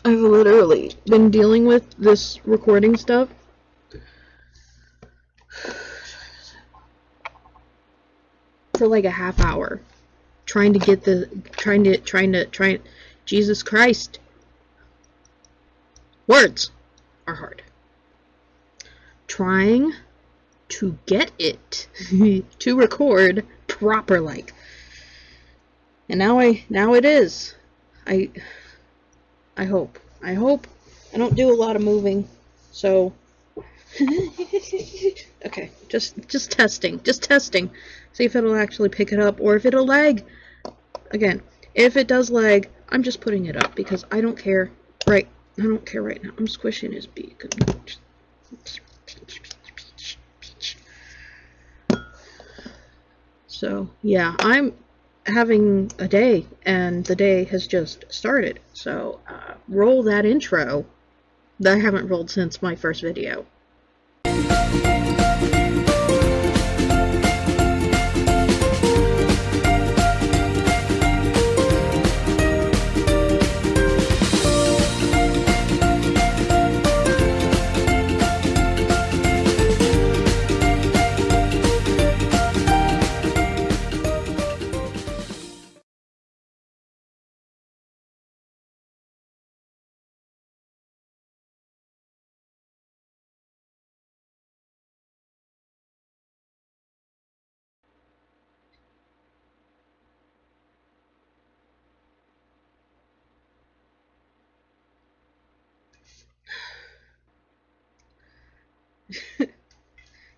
I've literally been dealing with this recording stuff for like a half hour. Trying to Jesus Christ. Words are hard. Trying to get it to record proper like. And now it is. I hope. I don't do a lot of moving. So okay, just testing. See if it'll actually pick it up or if it'll lag. Again, if it does lag, I'm just putting it up because I don't care. Right. I don't care right now. I'm squishing his beak. So, yeah, I'm having a day, and the day has just started. So, roll that intro that I haven't rolled since my first video.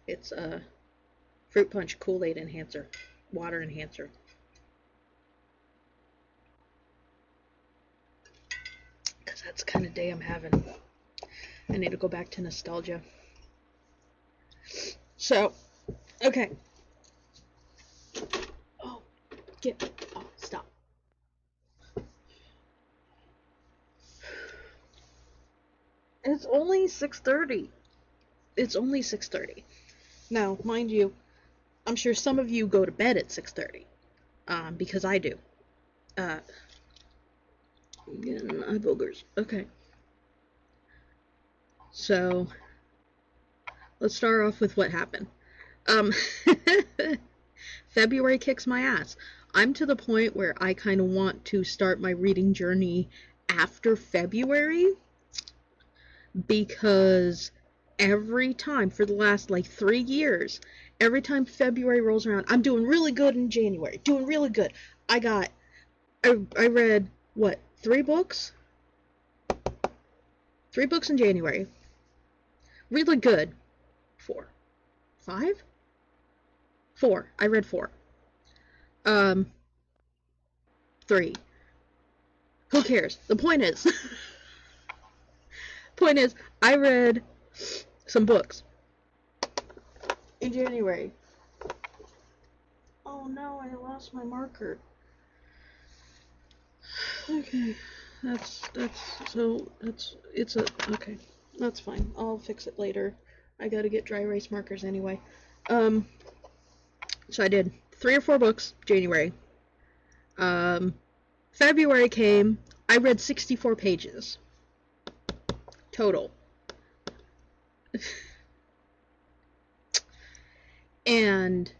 It's a fruit punch Kool-Aid enhancer, water enhancer. Because that's the kind of day I'm having. I need to go back to nostalgia. So, okay. Oh, stop. It's only 6:30. It's only 6:30. Now, mind you, I'm sure some of you go to bed at 6:30. Because I do. Again, eye boogers. Okay. So, let's start off with what happened. February kicks my ass. I'm to the point where I kind of want to start my reading journey after February, because every time for the last like 3 years, every time February rolls around, I'm doing really good in January. Doing really good. I read, what, 3 books? 3 books in January. Really good. 4. 5? 4. I read 4. 3. Who cares? The point is, I read some books in January. Oh no, I lost my marker. Okay, okay, that's fine. I'll fix it later. I gotta get dry erase markers anyway. So I did 3 or 4 books, January. February came, I read 64 pages. Total. And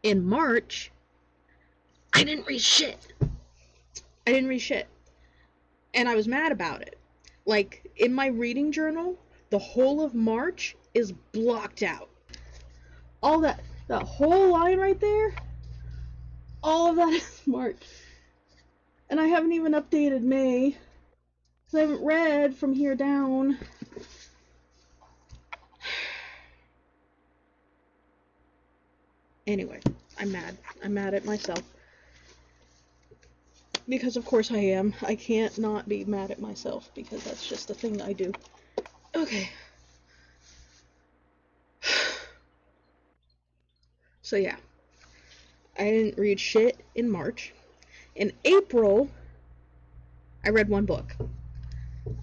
in March, I didn't read shit. And I was mad about it. Like, in my reading journal, the whole of March is blocked out. All that whole line right there, all of that is March. And I haven't even updated May, because I haven't read from here down. Anyway, I'm mad. I'm mad at myself. Because of course I am. I can't not be mad at myself, because that's just the thing I do. Okay. So yeah. I didn't read shit in March. In April, I read 1 book.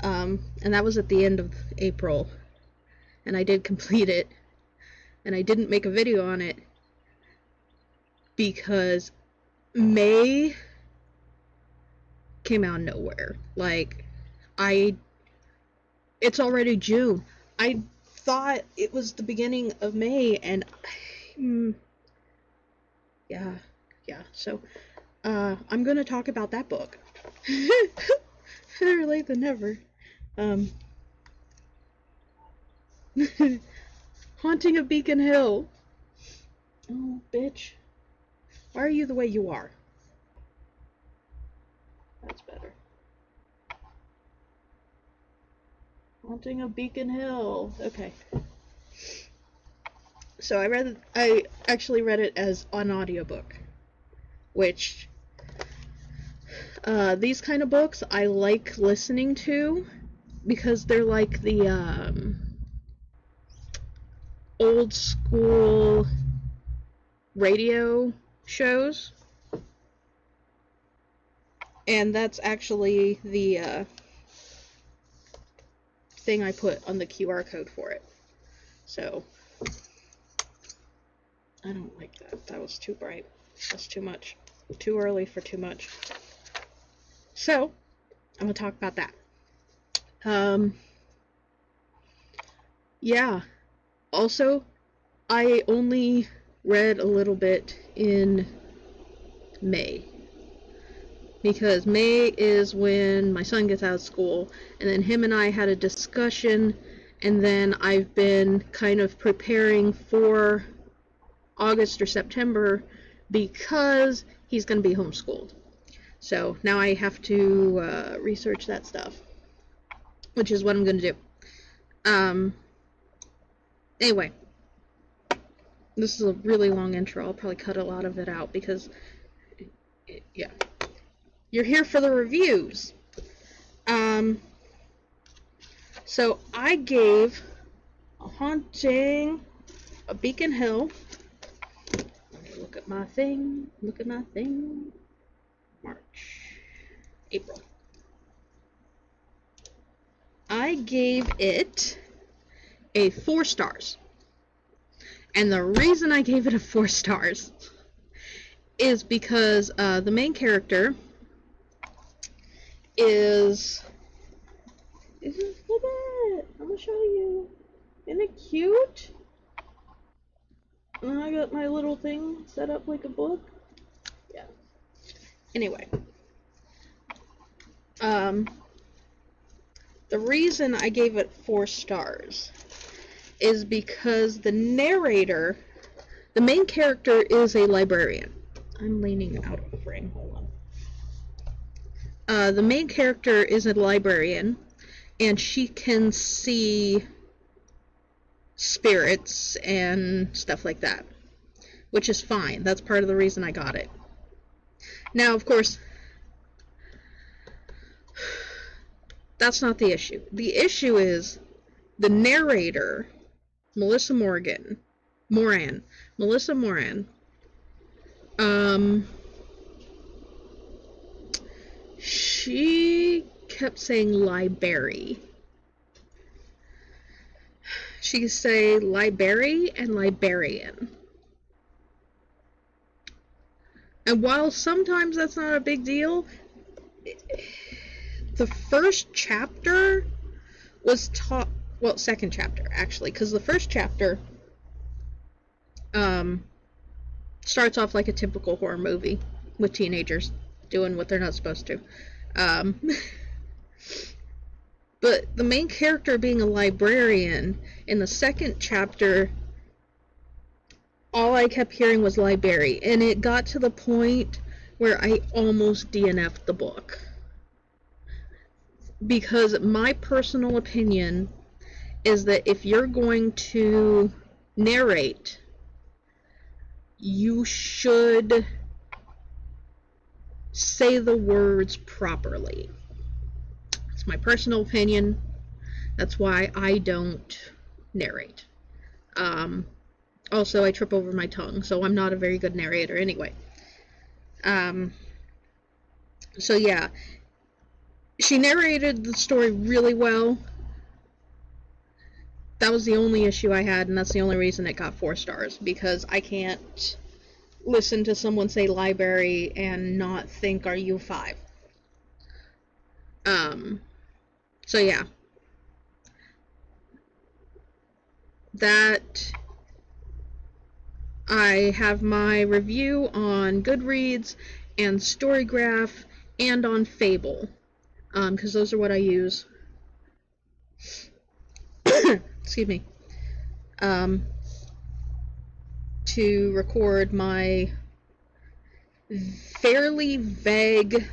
And that was at the end of April. And I did complete it. And I didn't make a video on it because May came out of nowhere. Like, It's already June. I thought it was the beginning of May, and yeah. So, I'm gonna talk about that book. Better late than never. Haunting of Beacon Hill. Oh, bitch. Why are you the way you are? That's better. Haunting of Beacon Hill. Okay. So I actually read it as an audiobook, which these kind of books I like listening to because they're like the old school radio shows, and that's actually the thing I put on the QR code for it. So I don't like that. That was too bright. That's too much. Too early for too much. So I'm gonna talk about that. Yeah. Also, I only read a little bit in May, because May is when my son gets out of school, and then him and I had a discussion, and then I've been kind of preparing for August or September because he's going to be homeschooled. So now I have to research that stuff, which is what I'm going to do. Anyway, this is a really long intro. I'll probably cut a lot of it out because, yeah. You're here for the reviews. So I gave a Haunting of Beacon Hill. Look at my thing. April. I gave it a 4 stars. And the reason I gave it a 4 stars is because the main character is... Look at it! I'm gonna show you. Isn't it cute? And I got my little thing set up like a book. Yeah. Anyway. The reason I gave it 4 stars is because the narrator, the main character, is a librarian. I'm leaning out of frame. Hold on. The main character is a librarian, and she can see spirits and stuff like that, which is fine. That's part of the reason I got it. Now, of course, that's not the issue. The issue is the narrator, Melissa Moran, she kept saying library. She could say library and librarian. And while sometimes that's not a big deal, the first chapter was taught, well, second chapter, actually, because the first chapter starts off like a typical horror movie with teenagers doing what they're not supposed to. But the main character being a librarian, in the second chapter, all I kept hearing was library, and it got to the point where I almost DNF'd the book. Because my personal opinion is that if you're going to narrate, you should say the words properly. It's my personal opinion. That's why I don't narrate. Also, I trip over my tongue, so I'm not a very good narrator anyway. So yeah, she narrated the story really well. That was the only issue I had, and that's the only reason it got 4 stars, because I can't listen to someone say library and not think, are you 5? So yeah, that I have my review on Goodreads and Storygraph and on Fable, because those are what I use. Excuse me. To record my fairly vague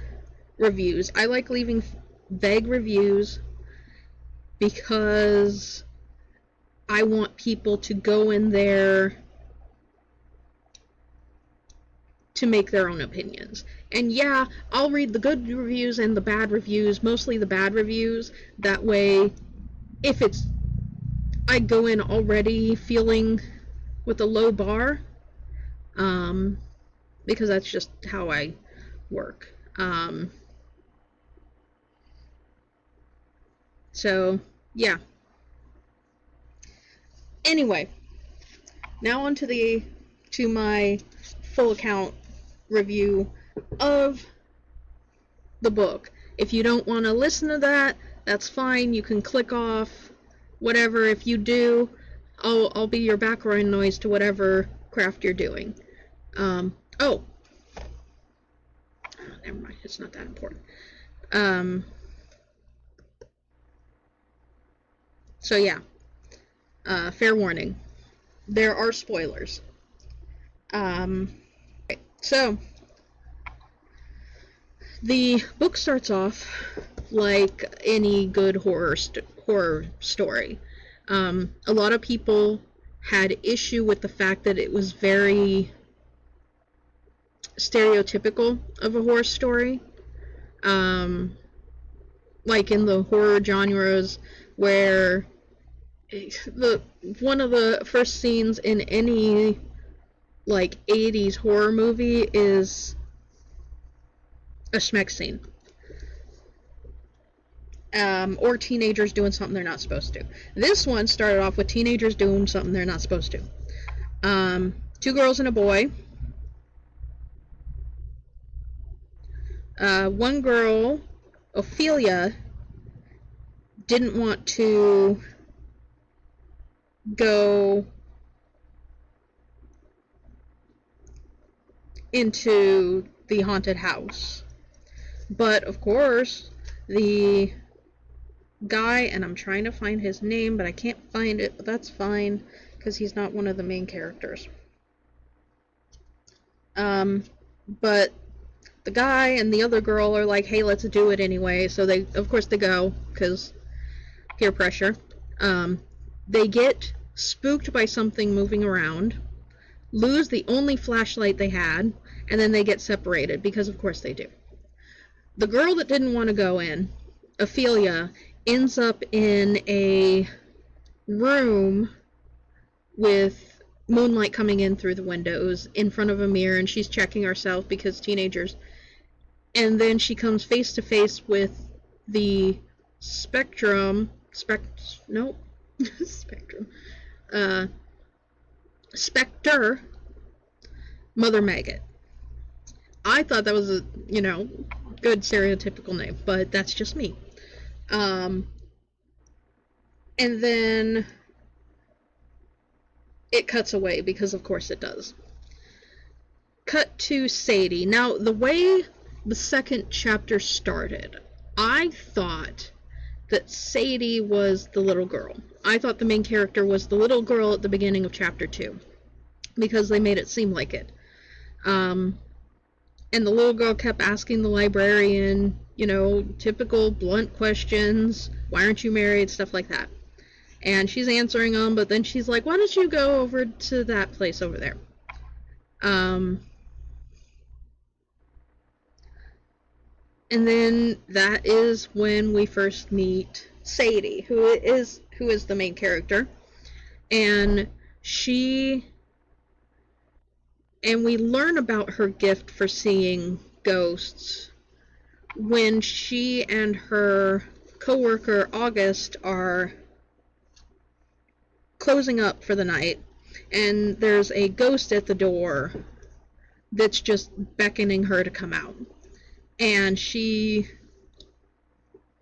reviews. I like leaving vague reviews because I want people to go in there to make their own opinions. And yeah, I'll read the good reviews and the bad reviews, mostly the bad reviews. That way, if I go in already feeling with a low bar, because that's just how I work. So, yeah. Anyway, now on to my full account review of the book. If you don't want to listen to that, that's fine. You can click off whatever. If you do, I'll be your background noise to whatever craft you're doing. Oh, never mind. It's not that important. So yeah, fair warning. There are spoilers. So the book starts off like any good horror story. A lot of people had issue with the fact that it was very stereotypical of a horror story. Like in the horror genres where one of the first scenes in any like 80s horror movie is a schmeck scene. Or teenagers doing something they're not supposed to. This one started off with teenagers doing something they're not supposed to. 2 girls and a boy. One girl, Ophelia, didn't want to go into the haunted house. But, of course, the guy, and I'm trying to find his name, but I can't find it, but that's fine, because he's not one of the main characters. But the guy and the other girl are like, hey, let's do it anyway, so they go, because peer pressure. They get spooked by something moving around, lose the only flashlight they had, and then they get separated, because of course they do. The girl that didn't want to go in, Ophelia, ends up in a room with moonlight coming in through the windows in front of a mirror, and she's checking herself because teenagers. And then she comes face to face with the Spectre, Mother Maggot. I thought that was a, good stereotypical name, but that's just me. And then it cuts away, because of course it does. Cut to Sadie. Now, the way the second chapter started, I thought that Sadie was the little girl. I thought the main character was the little girl at the beginning of chapter 2, because they made it seem like it. And the little girl kept asking the librarian, typical blunt questions. Why aren't you married? Stuff like that. And she's answering them, but then she's like, why don't you go over to that place over there? And then that is when we first meet Sadie, who is the main character. And we learn about her gift for seeing ghosts when she and her coworker August are closing up for the night, and there's a ghost at the door that's just beckoning her to come out. And she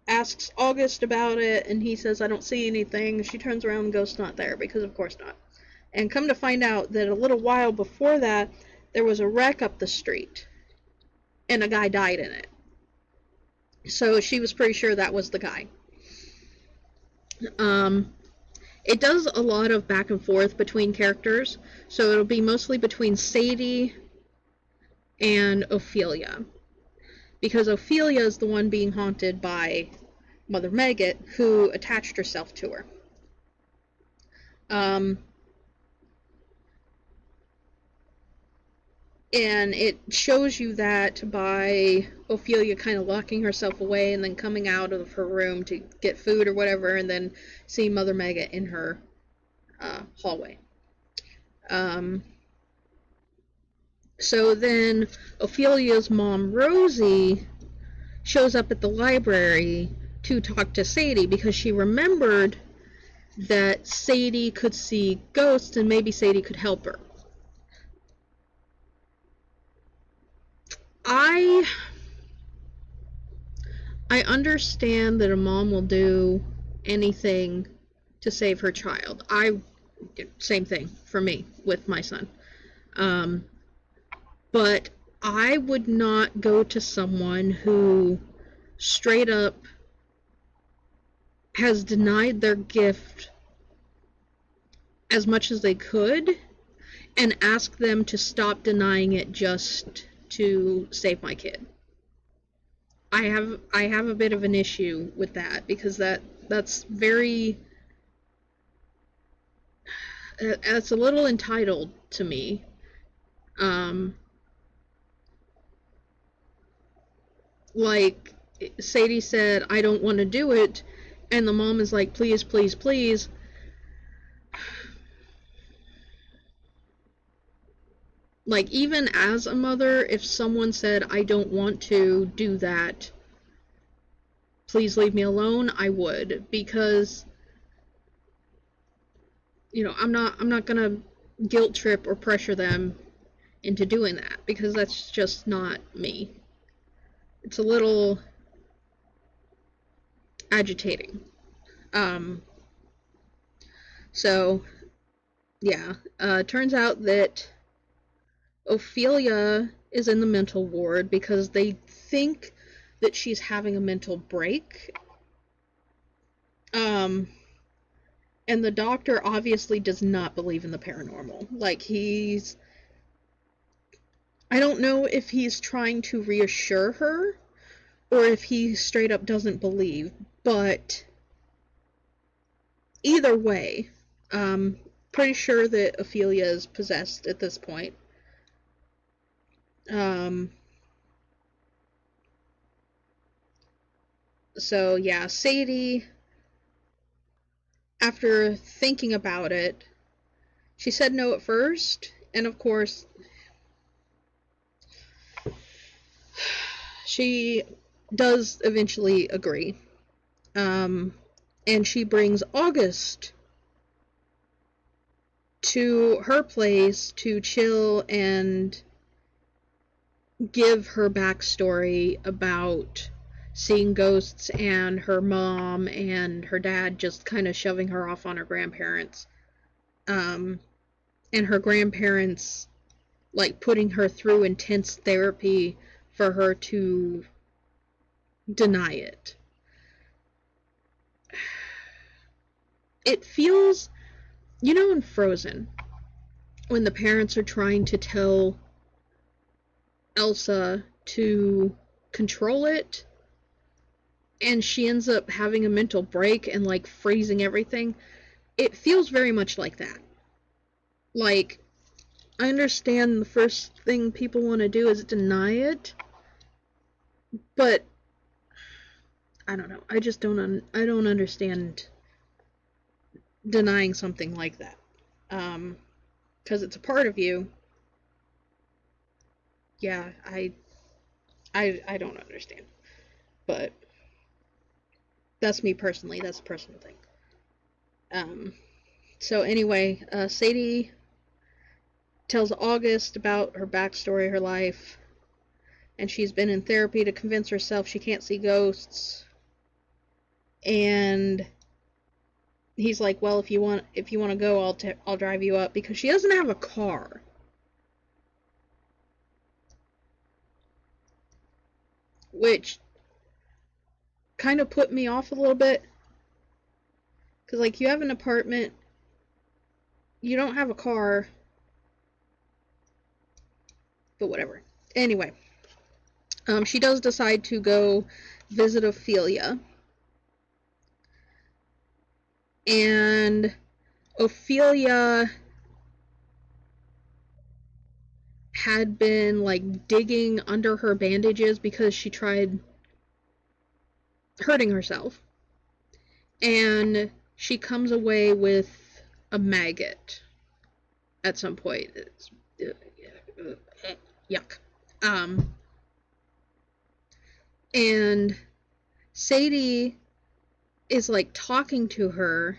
asks August about it, and he says, I don't see anything. She turns around and ghost's not there, because of course not. And come to find out that a little while before that, there was a wreck up the street, and a guy died in it. So she was pretty sure that was the guy. It does a lot of back and forth between characters, so it'll be mostly between Sadie and Ophelia, because Ophelia is the one being haunted by Mother Maggot, who attached herself to her. And it shows you that by Ophelia kind of locking herself away and then coming out of her room to get food or whatever, and then seeing Mother Maggot in her hallway. So then Ophelia's mom, Rosie, shows up at the library to talk to Sadie because she remembered that Sadie could see ghosts and maybe Sadie could help her. I understand that a mom will do anything to save her child. Same thing for me with my son. But I would not go to someone who straight up has denied their gift as much as they could and ask them to stop denying it just to save my kid. I have a bit of an issue with that, because that's very, that's a little entitled to me. Like Sadie said, I don't want to do it, and the mom is like, please, please, please. Like, even as a mother, if someone said, I don't want to do that, please leave me alone, I would, because, you know, I'm not gonna guilt trip or pressure them into doing that, because that's just not me. It's a little agitating. So, yeah, turns out that Ophelia is in the mental ward because they think that she's having a mental break. And the doctor obviously does not believe in the paranormal. Like, I don't know if he's trying to reassure her or if he straight up doesn't believe, but either way, pretty sure that Ophelia is possessed at this point. So yeah, Sadie, after thinking about it, she said no at first, and of course, she does eventually agree. And she brings August to her place to chill and give her backstory about seeing ghosts and her mom and her dad just kind of shoving her off on her grandparents. And her grandparents, like, putting her through intense therapy for her to deny it. It feels, you know, in Frozen, when the parents are trying to tell Elsa to control it, and she ends up having a mental break and, like, freezing everything. It feels very much like that. Like, I understand the first thing people want to do is deny it, but I don't know. I just don't understand denying something like that. Because it's a part of you. Yeah, I don't understand. But that's me personally. That's a personal thing. So anyway, Sadie tells August about her backstory, her life, and she's been in therapy to convince herself she can't see ghosts. And he's like, well, if you want to go, I'll drive you up, because she doesn't have a car. Which kind of put me off a little bit. Because, like, you have an apartment, you don't have a car, but whatever. Anyway, she does decide to go visit Ophelia. And Ophelia had been, like, digging under her bandages because she tried hurting herself. And she comes away with a maggot at some point. It's, yuck. And Sadie is, like, talking to her,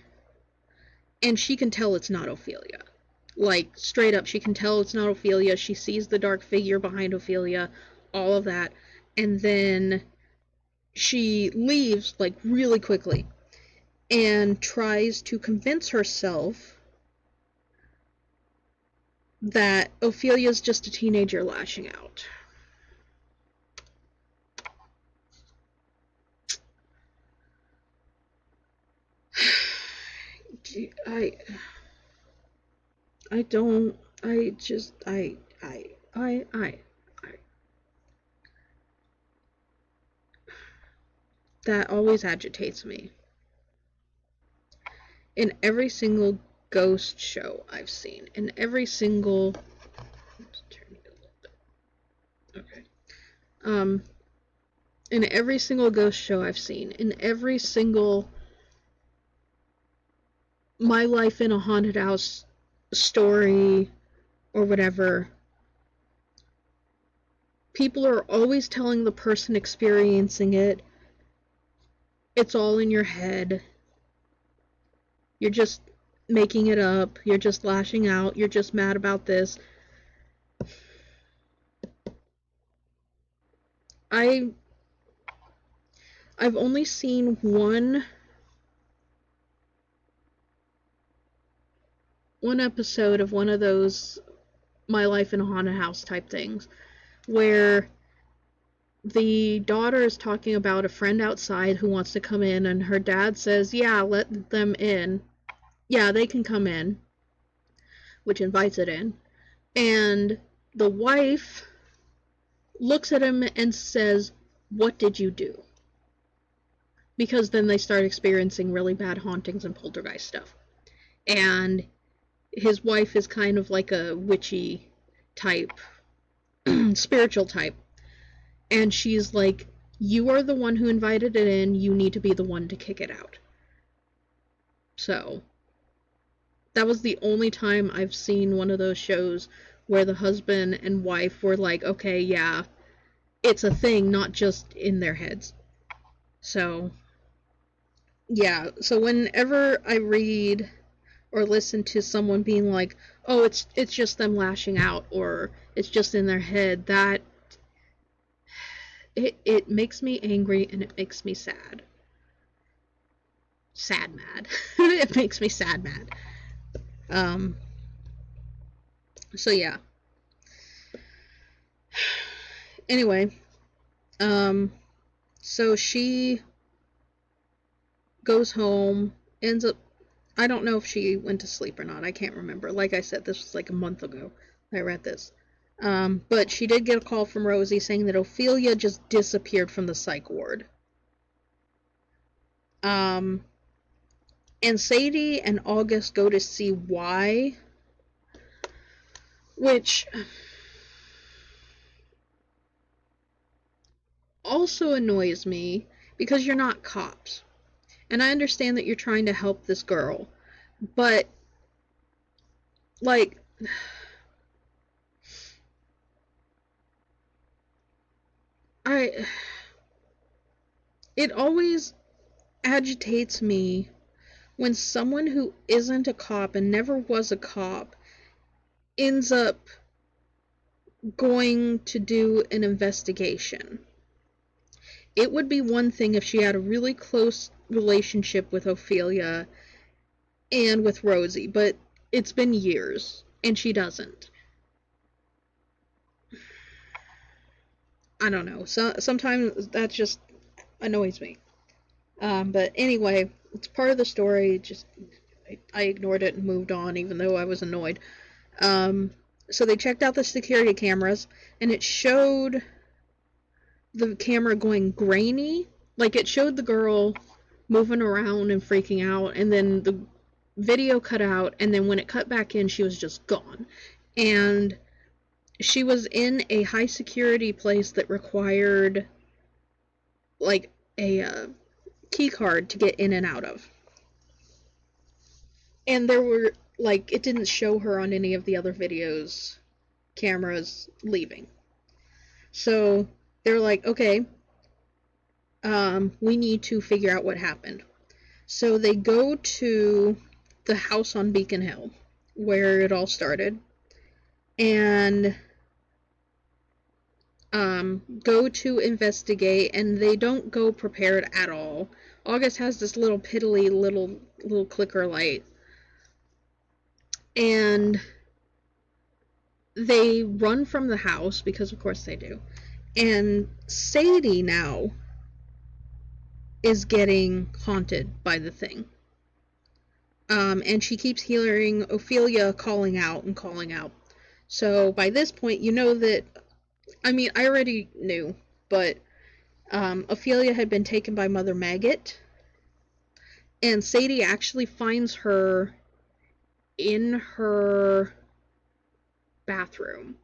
and she can tell it's not Ophelia. Like, straight up, she can tell it's not Ophelia. She sees the dark figure behind Ophelia, all of that. And then she leaves, like, really quickly, and tries to convince herself that Ophelia's just a teenager lashing out. That always agitates me. In every single ghost show I've seen, in every single, in every single ghost show I've seen, in every single My Life in a Haunted House story or whatever, people are always telling the person experiencing it, it's all in your head. You're just making it up. You're just lashing out. You're just mad about this. I've only seen one episode of one of those My Life in a Haunted House type things where the daughter is talking about a friend outside who wants to come in, and her dad says, yeah, let them in. Yeah, they can come in, which invites it in. And the wife looks at him and says, what did you do? Because then they start experiencing really bad hauntings and poltergeist stuff. And his wife is kind of like a witchy type, spiritual type. And she's like, you are the one who invited it in, you need to be the one to kick it out. So, that was the only time I've seen one of those shows where the husband and wife were like, okay, yeah, it's a thing, not just in their heads. So, yeah, so whenever I read or listen to someone being like, oh, it's just them lashing out, or it's just in their head, that it makes me angry and it makes me sad. Sad mad. It makes me sad mad. So yeah. Anyway, so she goes home, ends up, I don't know if she went to sleep or not, I can't remember. Like I said, this was like a month ago I read this. But she did get a call from Rosie saying that Ophelia just disappeared from the psych ward. And Sadie and August go to see why, which also annoys me because you're not cops. And I understand that you're trying to help this girl, but, like, it always agitates me when someone who isn't a cop and never was a cop ends up going to do an investigation. It would be one thing if she had a really close relationship with Ophelia and with Rosie, but it's been years, and she doesn't. I don't know. Sometimes that just annoys me. But anyway, it's part of the story. Just I ignored it and moved on, even though I was annoyed. So they checked out the security cameras, and it showed the camera going grainy. Like, it showed the girl moving around and freaking out, and then the video cut out, and then when it cut back in, she was just gone. And she was in a high security place that required, like, a key card to get in and out of. And there were, like, it didn't show her on any of the other videos, cameras leaving. So they're like, okay, we need to figure out what happened. So they go to the house on Beacon Hill, where it all started, and go to investigate, and they don't go prepared at all. August has this little piddly little clicker light, and they run from the house, because of course they do, and Sadie now is getting haunted by the thing. And she keeps hearing Ophelia calling out and calling out. So by this point, you know that, I mean, I already knew, but Ophelia had been taken by Mother Maggot, and Sadie actually finds her in her bathroom,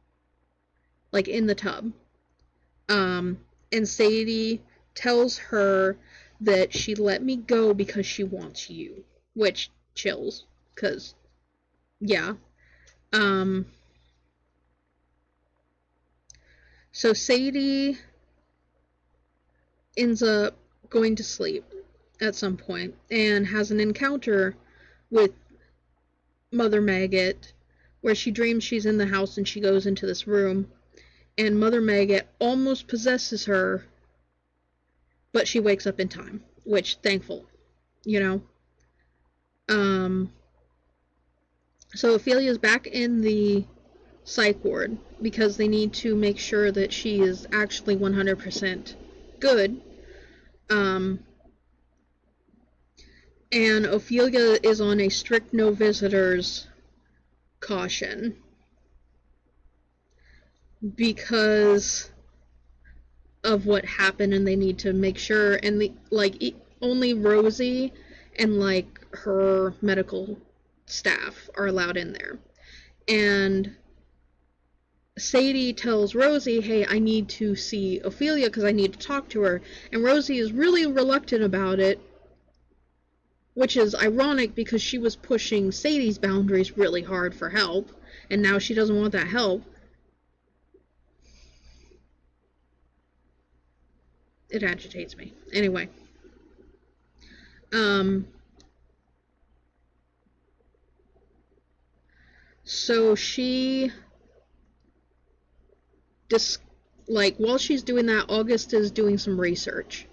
like in the tub. And Sadie tells her that she let me go because she wants you, which chills, because, yeah. So Sadie ends up going to sleep at some point and has an encounter with Mother Maggot, where she dreams she's in the house and she goes into this room, and Mother Maggot almost possesses her, but she wakes up in time, which, thankful, you know. So Ophelia's back in the psych ward because they need to make sure that she is actually 100% good. And Ophelia is on a strict no visitors caution because of what happened, and they need to make sure, and only Rosie and like her medical staff are allowed in there. And Sadie tells Rosie, hey, I need to see Ophelia because I need to talk to her. And Rosie is really reluctant about it, which is ironic because she was pushing Sadie's boundaries really hard for help, and now she doesn't want that help. It agitates me. Anyway. So she while she's doing that, August is doing some research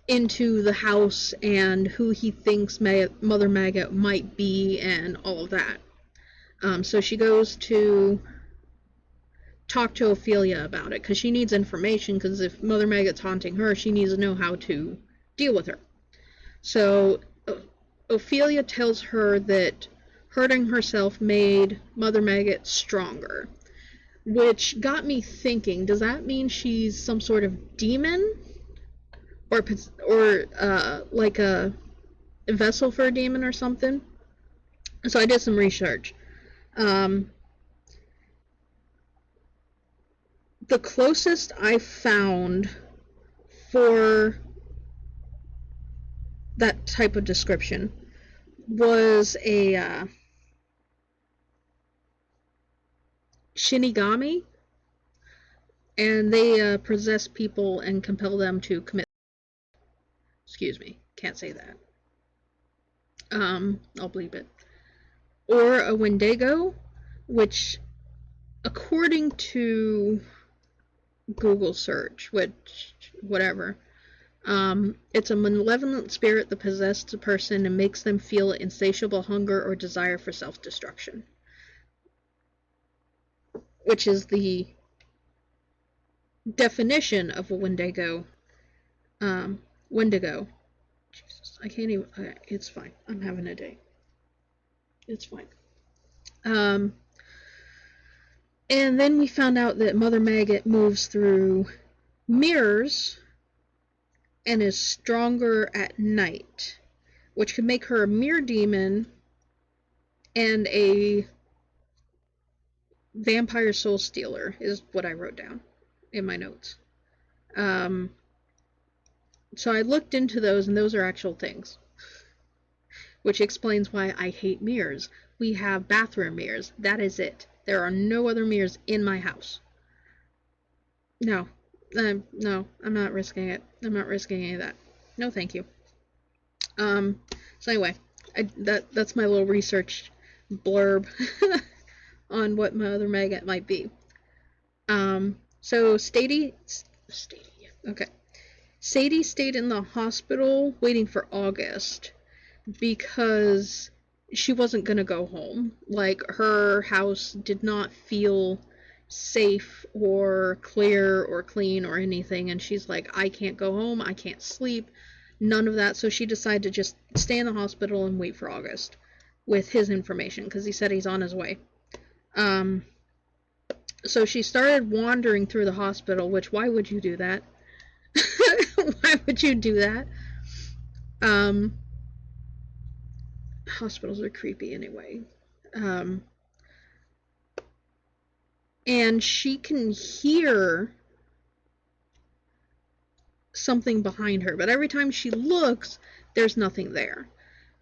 into the house and who he thinks Mother Maggot might be and all of that. So she goes to talk to Ophelia about it because she needs information, because if Mother Maggot's haunting her, she needs to know how to deal with her. So Ophelia tells her that hurting herself made Mother Maggot stronger, which got me thinking, does that mean she's some sort of demon? Or like a vessel for a demon or something? So I did some research. The closest I found for that type of description was a Shinigami, and they possess people and compel them to commit. Excuse me, can't say that. I'll bleep it. Or a Wendigo, which, according to Google search, which, whatever, It's a malevolent spirit that possesses a person and makes them feel insatiable hunger or desire for self-destruction. Which is the definition of a Wendigo. Wendigo. Jesus, I can't even. It's fine. I'm having a day. It's fine. And then we found out that Mother Maggot moves through mirrors and is stronger at night, which could make her a mirror demon and a vampire soul stealer, is what I wrote down in my notes. So I looked into those, and those are actual things, which explains why I hate mirrors. We have bathroom mirrors. That is it. There are no other mirrors in my house. No, I'm not risking it. I'm not risking any of that. No, thank you. So anyway, that's my little research blurb on what Mother Maggot might be. So Sadie stayed in the hospital waiting for August because she wasn't gonna go home. Like, her house did not feel safe or clear or clean or anything, and she's like, I can't go home, I can't sleep, none of that. So she decided to just stay in the hospital and wait for August with his information, because he said he's on his way. So she started wandering through the hospital, which, why would you do that? Why would you do that? Hospitals are creepy anyway. And she can hear something behind her, but every time she looks, there's nothing there.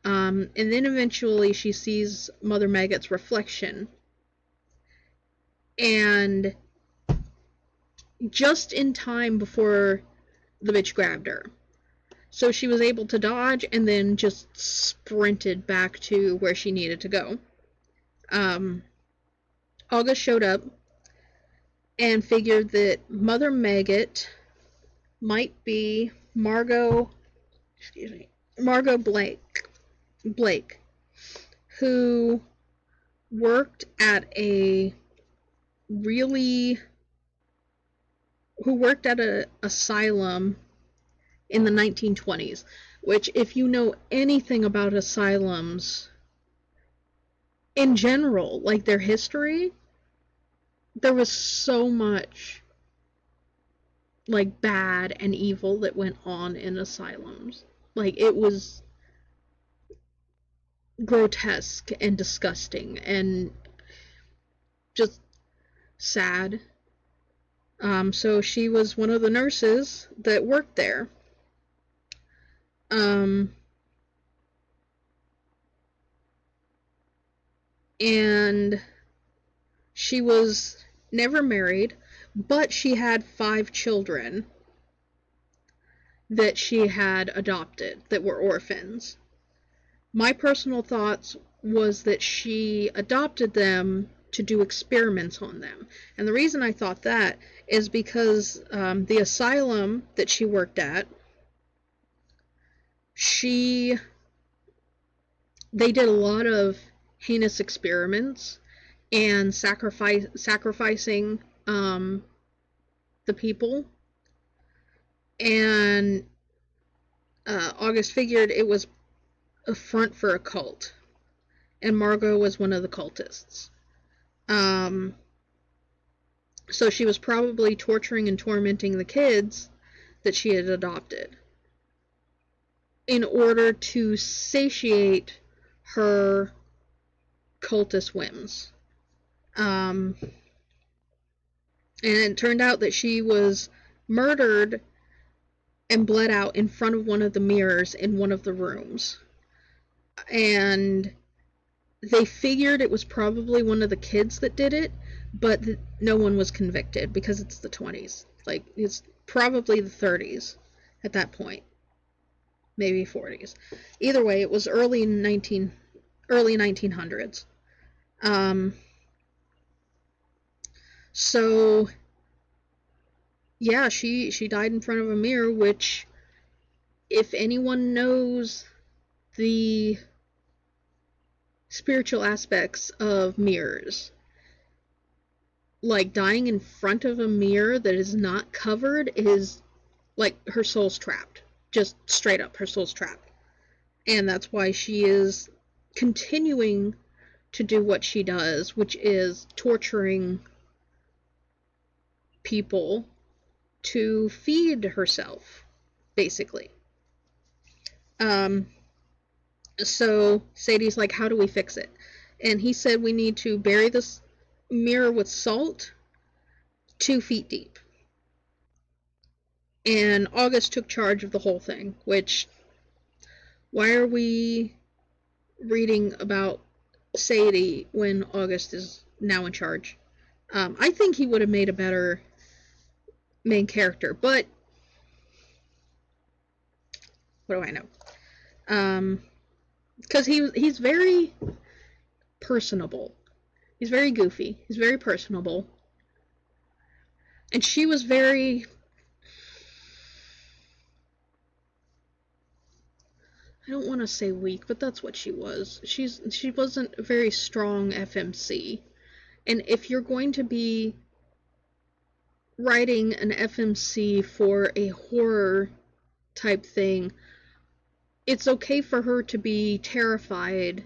And then eventually she sees Mother Maggot's reflection, and just in time before the bitch grabbed her. So she was able to dodge and then just sprinted back to where she needed to go. August showed up and figured that Mother Maggot might be Margot Blake, who worked at an asylum in the 1920s, which, if you know anything about asylums in general, like their history, there was so much like bad and evil that went on in asylums. Like, it was grotesque and disgusting and just sad. So she was one of the nurses that worked there. And she was never married, but she had 5 children that she had adopted that were orphans. My personal thoughts was that she adopted them to do experiments on them. And the reason I thought that is because the asylum that she worked at, they did a lot of heinous experiments and sacrificing the people. And August figured it was a front for a cult, and Margot was one of the cultists. So she was probably torturing and tormenting the kids that she had adopted in order to satiate her cultist whims. And it turned out that she was murdered and bled out in front of one of the mirrors in one of the rooms. And they figured it was probably one of the kids that did it, but no one was convicted because it's the 20s. Like, it's probably the 30s at that point. Maybe 40s. Either way, it was early 1900s. So yeah, she died in front of a mirror, which if anyone knows the spiritual aspects of mirrors, like dying in front of a mirror that is not covered is like her soul's trapped. Just straight up, her soul's trapped. And that's why she is continuing to do what she does, which is torturing people to feed herself, basically. So Sadie's like, how do we fix it? And he said we need to bury this mirror with salt 2 feet deep. And August took charge of the whole thing, which, why are we reading about Sadie when August is now in charge? I think he would have made a better main character, but what do I know? Because he's very personable. He's very goofy. He's very personable. And she was very... I don't want to say weak, but that's what she was. She wasn't a very strong FMC. And if you're going to be writing an FMC for a horror type thing, it's okay for her to be terrified,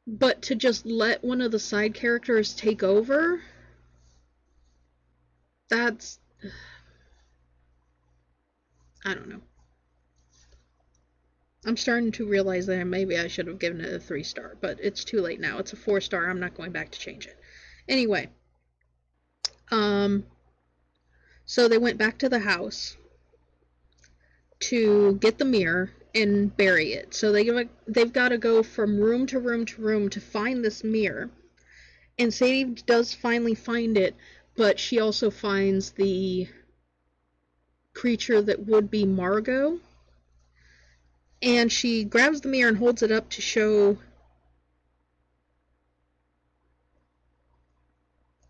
but to just let one of the side characters take over, that's... I don't know. I'm starting to realize that maybe I should have given it a 3-star, but it's too late now. It's a 4-star. I'm not going back to change it. Anyway. So they went back to the house to get the mirror and bury it. So they've got to go from room to room to room to find this mirror. And Sadie does finally find it, but she also finds the creature that would be Margot. And she grabs the mirror and holds it up to show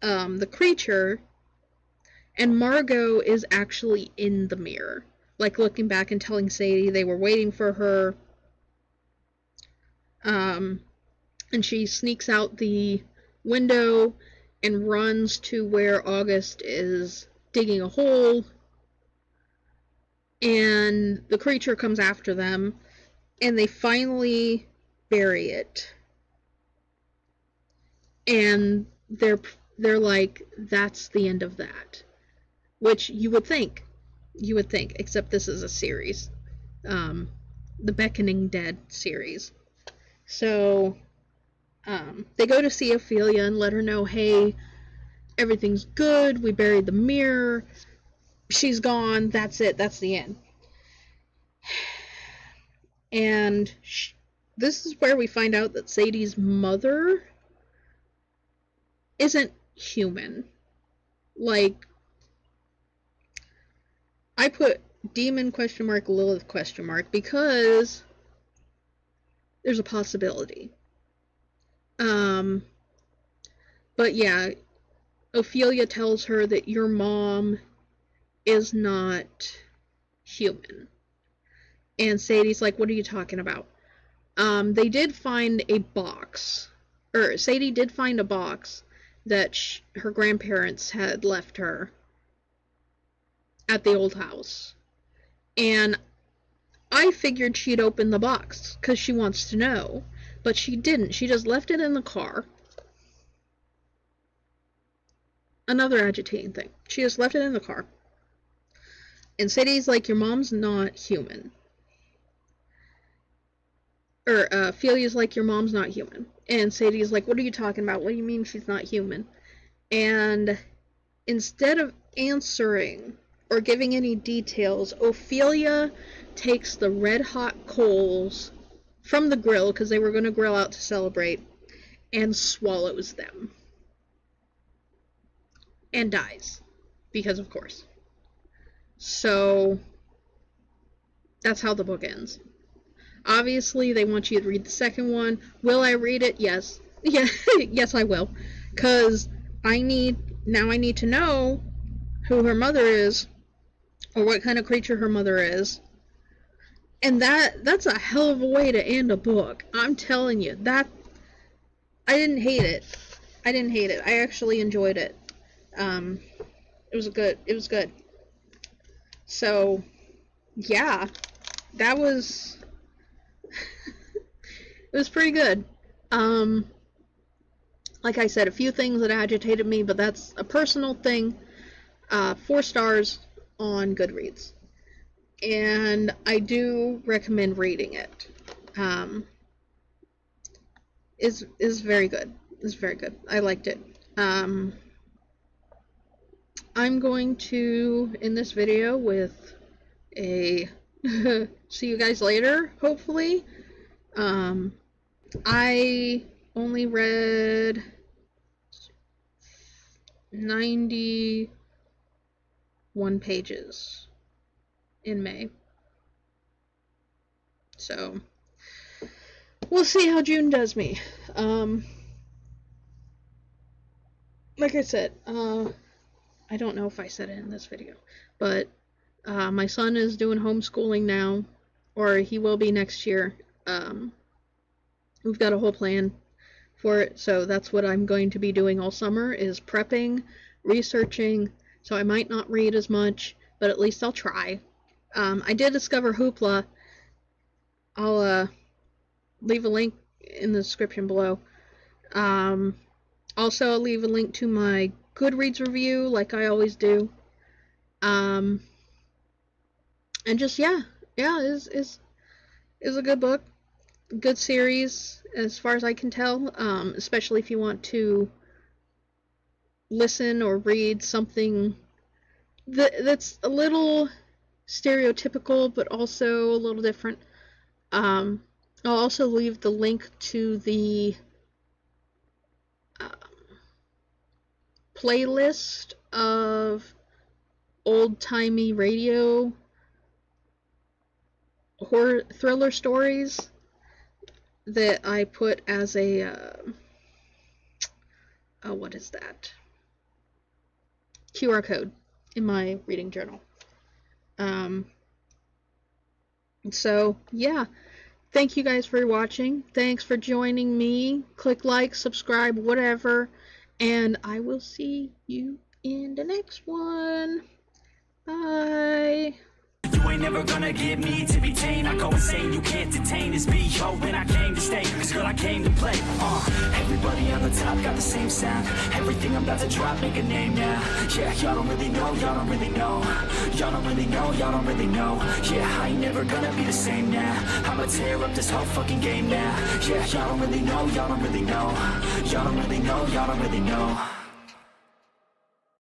the creature, and Margot is actually in the mirror, like looking back and telling Sadie they were waiting for her. And she sneaks out the window and runs to where August is digging a hole, and the creature comes after them, and they finally bury it. And they're like, that's the end of that. Which you would think, except this is a series. The Beckoning Dead series. So, they go to see Ophelia and let her know, hey, everything's good, we buried the mirror, she's gone, that's it, that's the end. And this is where we find out that Sadie's mother isn't human. Like, I put demon ? Lilith ? Because there's a possibility. But yeah, Ophelia tells her that your mom is not human. And Sadie's like, what are you talking about? They did find a box, or Sadie did find a box that her grandparents had left her at the old house. And I figured she'd open the box, because she wants to know. But she didn't. She just left it in the car. Another agitating thing. She just left it in the car. And Sadie's like, your mom's not human. Or, Ophelia's like, your mom's not human. And Sadie's like, what are you talking about? What do you mean she's not human? And instead of answering or giving any details, Ophelia takes the red hot coals from the grill, because they were going to grill out to celebrate, and swallows them. And dies. Because of course. So, that's how the book ends. Obviously, they want you to read the second one. Will I read it? Yes. Yeah, yes, I will. Because I need to know who her mother is, or what kind of creature her mother is, And that's a hell of a way to end a book. I'm telling you, that I didn't hate it. I didn't hate it. I actually enjoyed it. It was good. So, yeah, that was it was pretty good. Like I said, a few things that agitated me, but that's a personal thing. 4 stars on Goodreads. And I do recommend reading it. Is very good. It's very good. I liked it. I'm going to end this video with a see you guys later, hopefully. I only read 91 pages in May. So, we'll see how June does me. Like I said, I don't know if I said it in this video, but my son is doing homeschooling now, or he will be next year. We've got a whole plan for it, so that's what I'm going to be doing all summer, is prepping, researching, so I might not read as much, but at least I'll try. I did discover Hoopla. I'll leave a link in the description below. Also, I'll leave a link to my Goodreads review, like I always do. And just, yeah, is a good book. Good series, as far as I can tell, especially if you want to listen or read something that's a little stereotypical, but also a little different. I'll also leave the link to the playlist of old-timey radio horror thriller stories that I put as a what is that? QR code in my reading journal. So, yeah. Thank you guys for watching. Thanks for joining me. Click like, subscribe, whatever. And I will see you in the next one. Bye. You ain't never gonna get me to be tamed. I go insane, you can't detain this beat, yo, when I came to stay, cause girl, I came to play. Everybody on the top got the same sound. Everything I'm about to drop, make a name now. Yeah, y'all don't really know, y'all don't really know. Y'all don't really know, y'all don't really know. Yeah, I ain't never gonna be the same now. I'ma tear up this whole fucking game now. Yeah, y'all don't really know, y'all don't really know. Y'all don't really know, y'all don't really know.